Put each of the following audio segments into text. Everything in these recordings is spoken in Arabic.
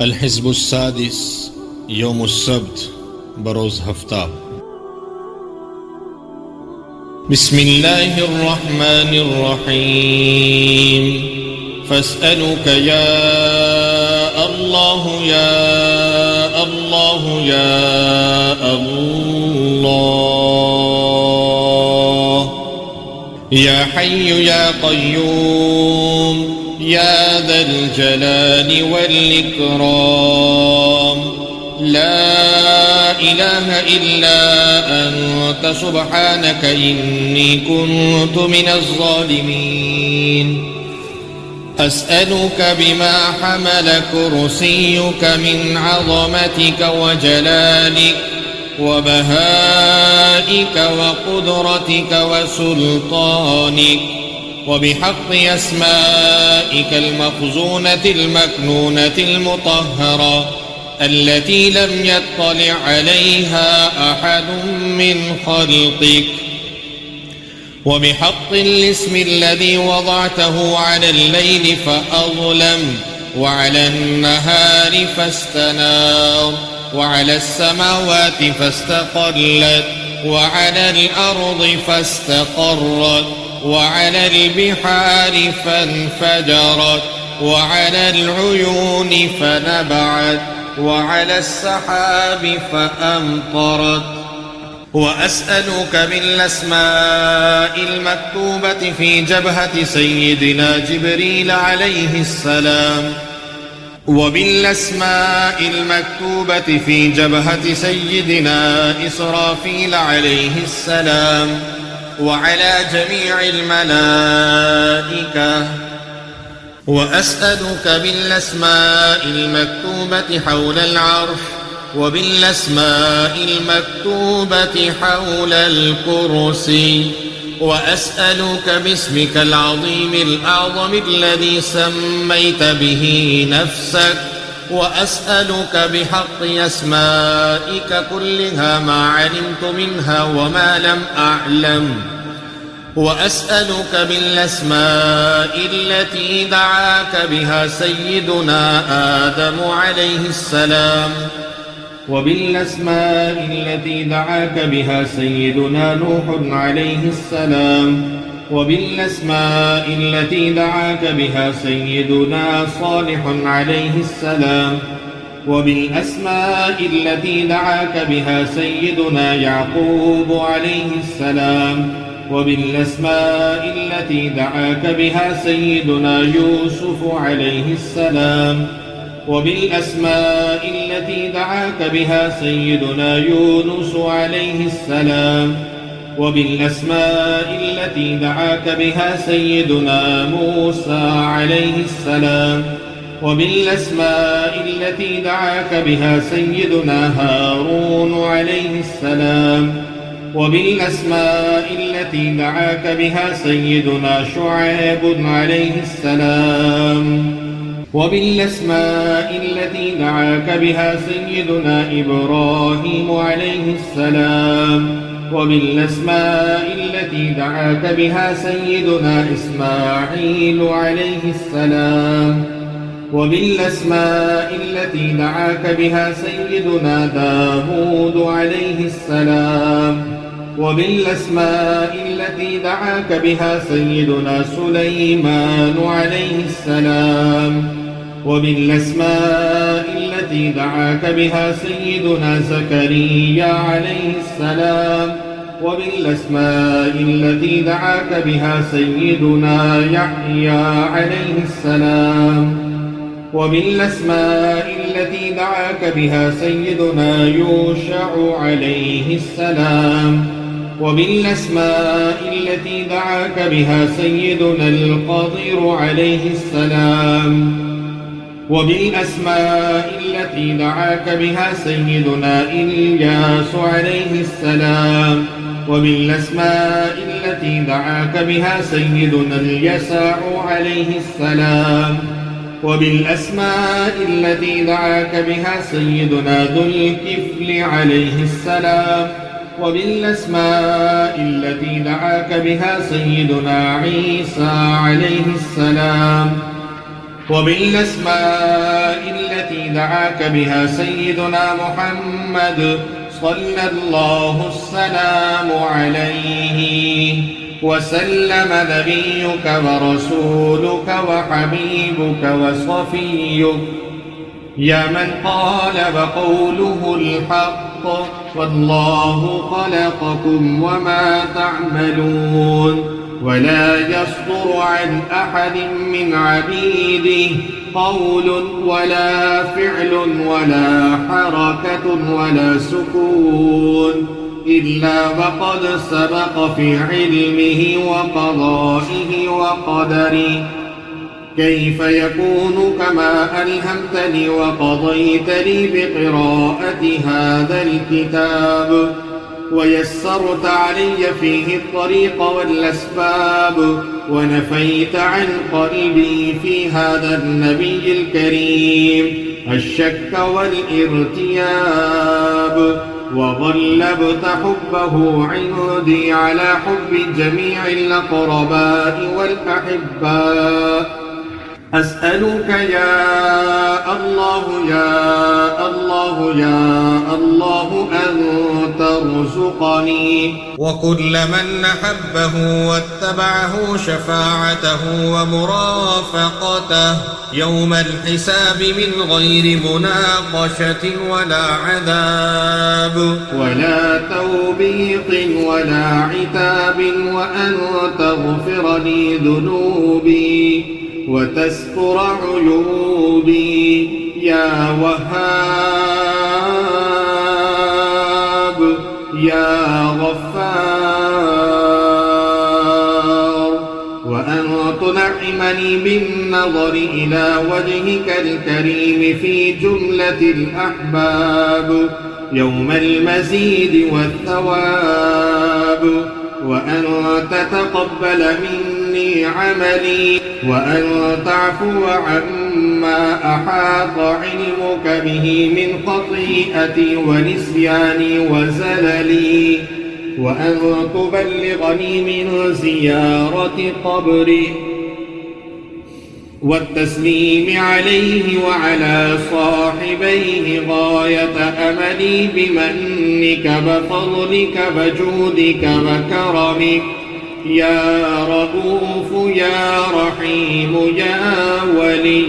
الحزب السادس يوم السبت بروز هفتاب. بسم الله الرحمن الرحيم. فاسألك يا الله يا الله يا الله يا حي يا قيوم يا ذا الجلال والإكرام. لا إله إلا أنت سبحانك إني كنت من الظالمين. أسألك بما حمل كرسيك من عظمتك وجلالك وبهائك وقدرتك وسلطانك، وبحق أسمائك المخزونة المكنونة المطهرة التي لم يطلع عليها أحد من خلقك، وبحق الاسم الذي وضعته على الليل فأظلم وعلى النهار فاستنار وعلى السماوات فاستقلت وعلى الأرض فاستقرت وعلى البحار فانفجرت وعلى العيون فنبعت وعلى السحاب فأمطرت. وأسألك بالأسماء المكتوبة في جبهة سيدنا جبريل عليه السلام، وبالأسماء المكتوبة في جبهة سيدنا إسرافيل عليه السلام، وعلى جميع الملائكة. وأسألك بالأسماء المكتوبة حول العرش، وبالأسماء المكتوبة حول الكرسي. وأسألك باسمك العظيم الأعظم الذي سميت به نفسك، وأسألك بحق أسمائك كلها ما علمت منها وما لم أعلم. وأسألك بالأسماء التي دعاك بها سيدنا آدم عليه السلام، وبالأسماء التي دعاك بها سيدنا نوح عليه السلام، وبالأسماء التي دعاك بها سيدنا صالح عليه السلام، وبالأسماء التي دعاك بها سيدنا يعقوب عليه السلام، وبالأسماء التي دعاك بها سيدنا يوسف عليه السلام، وبالأسماء التي دعاك بها سيدنا يونس عليه السلام، وبالأسماء التي دعاك بها سيدنا موسى عليه السلام، وبالأسماء التي دعاك بها سيدنا هارون عليه السلام، وبالأسماء التي دعاك بها سيدنا شعيب عليه السلام، وبالأسماء التي دعاك بها سيدنا إبراهيم عليه السلام، وبالأسماء التي دعاك بها سيدنا إسماعيل عليه السلام، وبالأسماء التي دعاك بها سيدنا داود عليه السلام، وبالأسماء التي دعاك بها سيدنا سليمان عليه السلام، وبالأسماء التي دعاك بها سيدنا زكريا عليه السلام، وبالأسماء التي دعاك بها سيدنا يحيى عليه السلام، وبالأسماء التي دعاك بها سيدنا يوشع عليه السلام، وبالأسماء التي دعاك بها سيدنا القدير عليه السلام، وبالأسماء التي دعاك بها سيدنا إلياس عليه السلام، وبالأسماء التي دعاك بها سيدنا اليسع عليه السلام، وبالأسماء التي دعاك بها سيدنا ذو الكفل عليه السلام، وبالأسماء التي دعاك بها سيدنا عيسى عليه السلام، وبالأسماء التي دعاك بها سيدنا محمد صلى الله السلام عليه وسلم نبيك ورسولك وحبيبك وصفيك يا من قال وقوله الحق والله خلقكم وما تعملون ولا يصدر عن أحد من عبيده قول ولا فعل ولا حركة ولا سكون إلا وقد سبق في علمه وقضائه وقدره. كيف يكون كما ألهمتني وقضيت لي بقراءة هذا الكتاب ويسرت علي فيه الطريق والأسباب ونفيت عن قلبي في هذا النبي الكريم الشك والارتياب وغلبت حبه عندي على حب جميع الأقرباء والأحباء. أسألك يا الله يا الله يا الله أن ترزقني وكل من أحبه واتبعه شفاعته ومرافقته يوم الحساب من غير مناقشة ولا عذاب ولا توبيق ولا عتاب وأن تغفر لي ذنوبي وتستر عيوبي يا وهاب يا غفار وأن تنعمني بالنظر إلى وجهك الكريم في جملة الأحباب يوم المزيد والثواب وأن تتقبل مني عملي وأن تعفو عما أحاط علمك به من خطيئتي ونسياني وزللي وأن تبلغني من زيارة قبري والتسليم عليه وعلى صاحبيه غاية أملي بمنك وفضلك وجودك وكرمك يا رؤوف يا رحيم يا ولي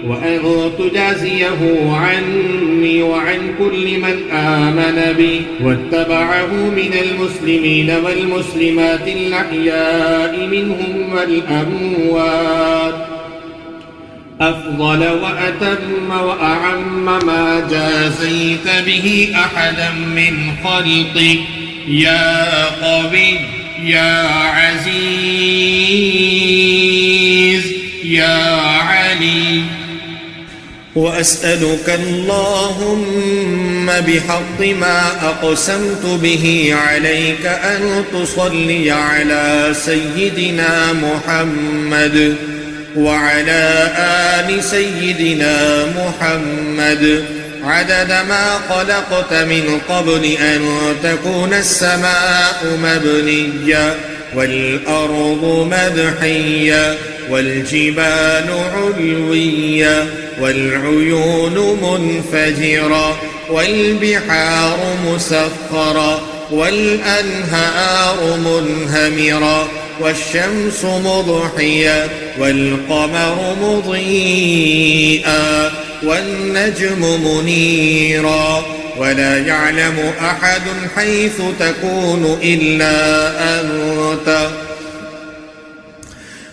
وأن تجازيه عني وعن كل من آمن بي واتبعه من المسلمين والمسلمات الأحياء منهم والأموات أفضل وأتم وأعم ما جازيت به أحدا من خلقك يا قوي يا عزيز يا علي. وأسألك اللهم بحق ما أقسمت به عليك أن تصلي على سيدنا محمد وعلى آل سيدنا محمد عدد ما خلقت من قبل أن تكون السماء مبنية والأرض مدحية والجبال علوية والعيون منفجرة والبحار مسخرة والأنهار منهمرة والشمس مضحية والقمر مضيئا والنجم منيرا ولا يعلم أحد حيث تكون إلا أنت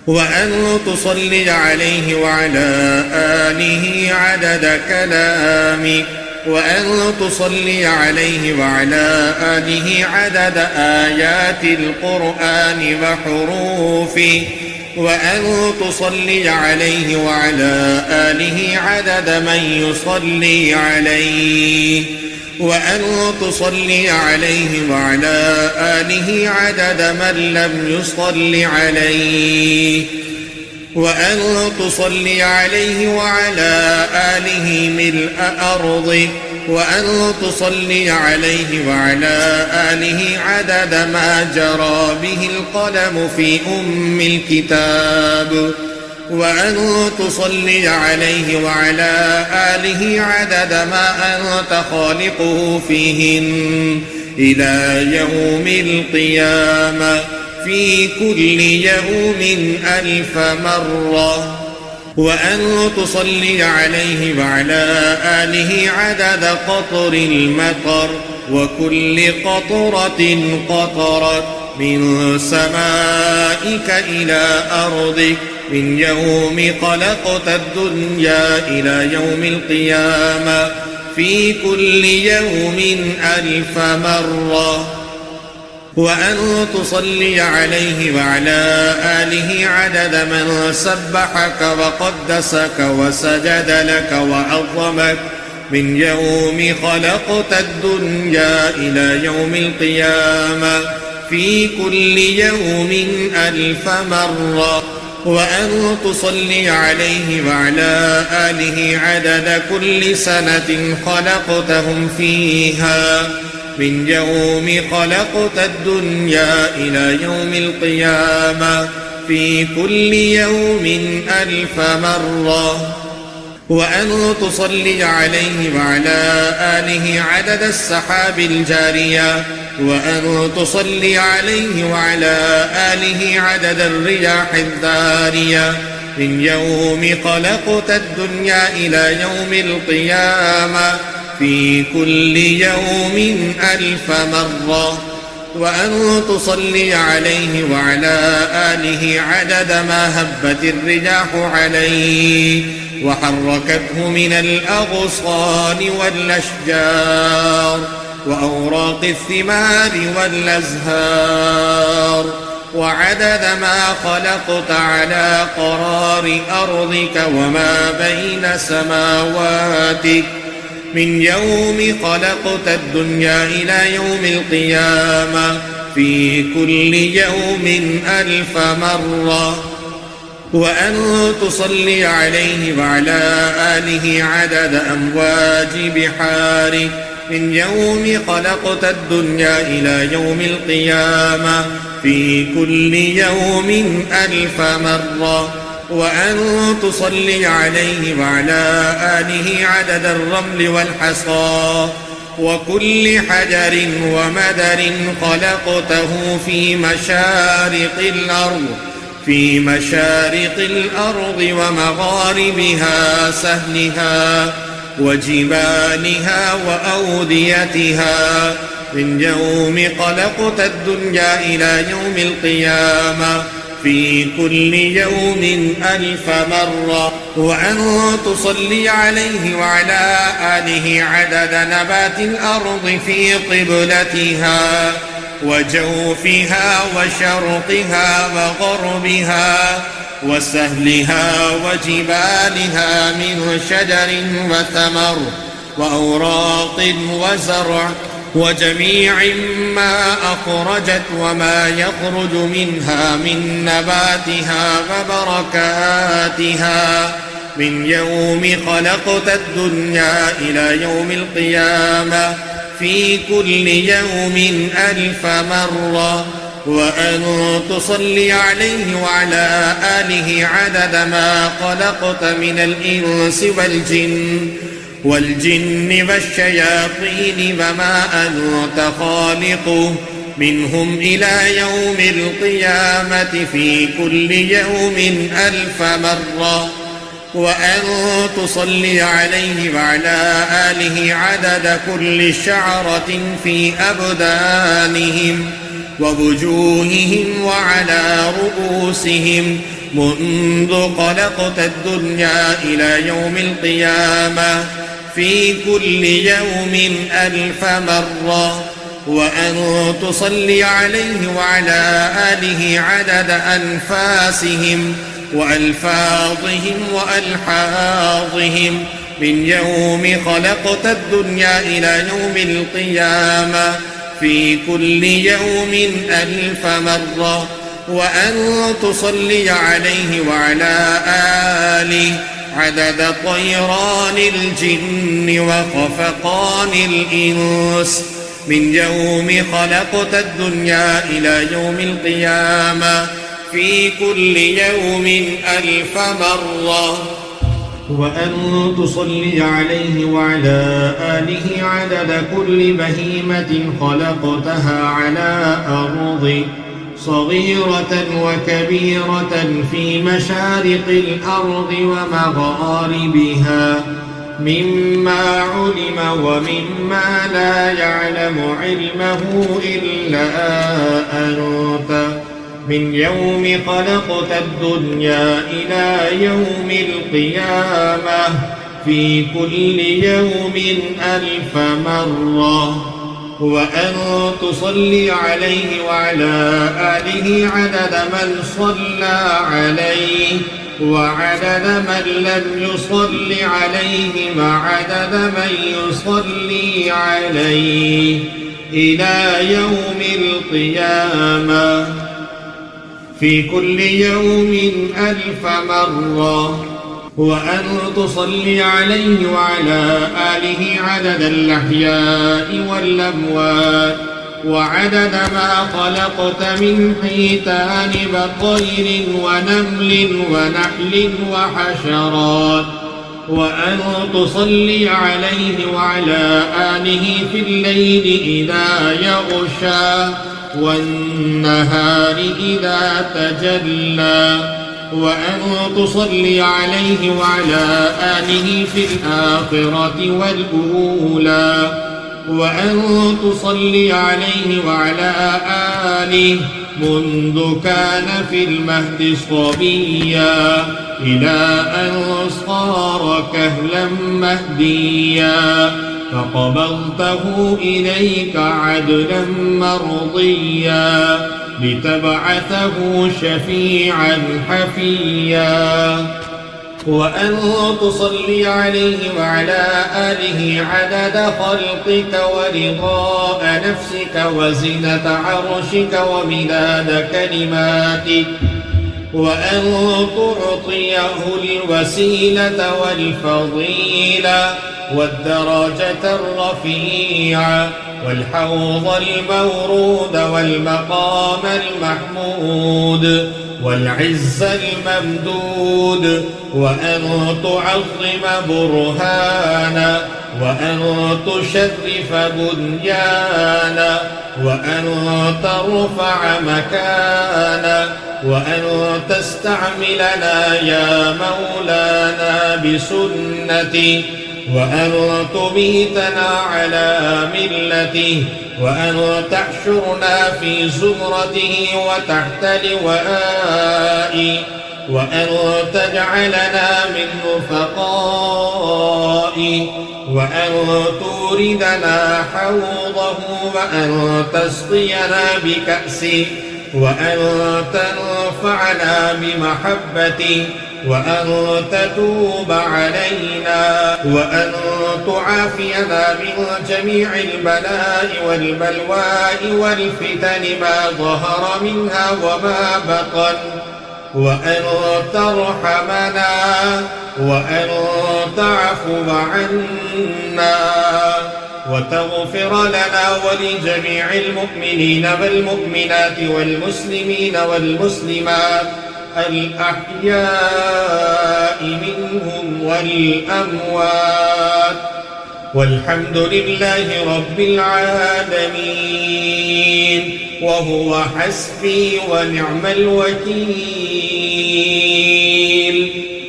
وأن تصلي عليه وعلى آله عدد كلامك وأن تصلي عليه وعلى آله عدد آيات القرآن وحروفه وأن تصلي عليه وعلى آله عدد من يصلي عليه وأن تصلي عليه وعلى آله عدد من لم يصل عليه وأن تصلي عليه وعلى آله ملء أرضه وأن تصلي عليه وعلى آله عدد ما جرى به القلم في أم الكتاب وأن تصلي عليه وعلى آله عدد ما أنت خالقه فيهن إلى يوم القيامة في كل يوم 1000 مرة. وأن تصلي عليه وعلى آله عدد قطر المطر وكل قطرة قطرت من سمائك إلى أرضك من يوم خلقت الدنيا إلى يوم القيامة في كل يوم 1000 مرة. وأن تصلي عليه وعلى آله عدد من سبحك وقدسك وسجد لك وعظمك من يوم خلقت الدنيا إلى يوم القيامة في كل يوم 1000 مرة. وأن تصلي عليه وعلى آله عدد كل سنة خلقتهم فيها من يوم خلقت الدنيا إلى يوم القيامة في كل يوم 1000 مرة. وأن تصلي عليه وعلى آله عدد السحاب الجارية وأن تصلي عليه وعلى آله عدد الرياح الذارية من يوم خلقت الدنيا إلى يوم القيامة في كل يوم 1000 مرة. وأن تصلي عليه وعلى آله عدد ما هبت الرياح عليه وحركته من الأغصان والأشجار وأوراق الثمار والأزهار وعدد ما خلقت على قرار أرضك وما بين سماواتك من يوم خلقت الدنيا إلى يوم القيامة في كل يوم 1000 مرة. وأن تصلي عليه وعلى آله عدد أمواج بحارك من يوم خلقت الدنيا إلى يوم القيامة في كل يوم 1000 مرة. وأن تصلي عليه وعلى آله عدد الرمل والحصى وكل حجر ومدر خلقته في مشارق الأرض ومغاربها سهلها وجبالها وأوديتها من يوم خلقت الدنيا إلى يوم القيامة في كل يوم 1000 مرة. وأن تصلي عليه وعلى آله عدد نبات الأرض في قبلتها وجوفها وشرقها وغربها وسهلها وجبالها من شجر وثمر وأوراق وزرع وجميع ما أخرجت وما يخرج منها من نباتها وبركاتها من يوم خلقت الدنيا إلى يوم القيامة في كل يوم 1000 مرة. وأن تصلي عليه وعلى آله عدد ما خلقت من الإنس والجن والشياطين وما أنت خالقه منهم إلى يوم القيامة في كل يوم 1000 مرة. وأن تصلي عليه وعلى آله عدد كل شعرة في أبدانهم ووجوههم وعلى رؤوسهم منذ خلقت الدنيا إلى يوم القيامة في كل يوم 1000 مرة. وأن تصلي عليه وعلى آله عدد أنفاسهم وألفاظهم وألحاظهم من يوم خلقت الدنيا إلى يوم القيامة في كل يوم 1000 مرة. وأن تصلي عليه وعلى آله عدد طيران الجن وخفقان الإنس من يوم خلقت الدنيا إلى يوم القيامة في كل يوم 1000 مرة. وأن تصلي عليه وعلى آله عدد كل بهيمة خلقتها على أرض صغيرة وكبيرة في مشارق الأرض ومغاربها مما علم ومما لا يعلم علمه إلا أنت من يوم خلقت الدنيا إلى يوم القيامة في كل يوم 1000 مرة. وأن تصلي عليه وعلى آله عدد من صلى عليه وعدد من لم يصل عليه وعدد من يصلي عليه إلى يوم القيامة في كل يوم 1000 مرة. وأن تصلي عليه وعلى آله عدد الأحياء والأموات وعدد ما خلقت من حيتان بطير ونمل ونحل وحشرات. وأن تصلي عليه وعلى آله في الليل إذا يغشى والنهار إذا تجلى. وأن تصلي عليه وعلى آله في الآخرة والأولى. وأن تصلي عليه وعلى آله منذ كان في المهد صبيا إلى أن صار كهلا مهديا فقبضته إليك عدلا مرضيا لتبعثه شفيعا حفيا. وأن تصلي عليه وعلى آله عدد خلقك ورضاء نفسك وزنة عرشك ومداد كلماتك. وأن تعطيه الوسيلة والفضيلة والدرجة الرفيعة والحوض المورود والمقام المحمود والعز الممدود. وأن تعظم برهانا وأن تشرف بنيانا وأن ترفع مكانا وأن تستعملنا يا مولانا بسنتي وأن تميتنا على ملته وأن تحشرنا في زمرته وتحت لوائه وأن تجعلنا من رفقائه وأن توردنا حوضه وأن تسقينا بكأسه وأن تنفعنا بمحبته وأن تتوب علينا وأن تعافينا من جميع البلاء والبلواء والفتن ما ظهر منها وما بطن وأن ترحمنا وأن تعفو عنا وتغفر لنا ولجميع المؤمنين والمؤمنات والمسلمين والمسلمات الأحياء منهم والأموات والحمد لله رب العالمين وهو حسبي ونعم الوكيل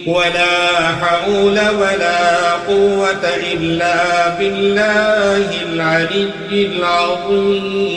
ولا حول ولا قوة إلا بالله العلي العظيم.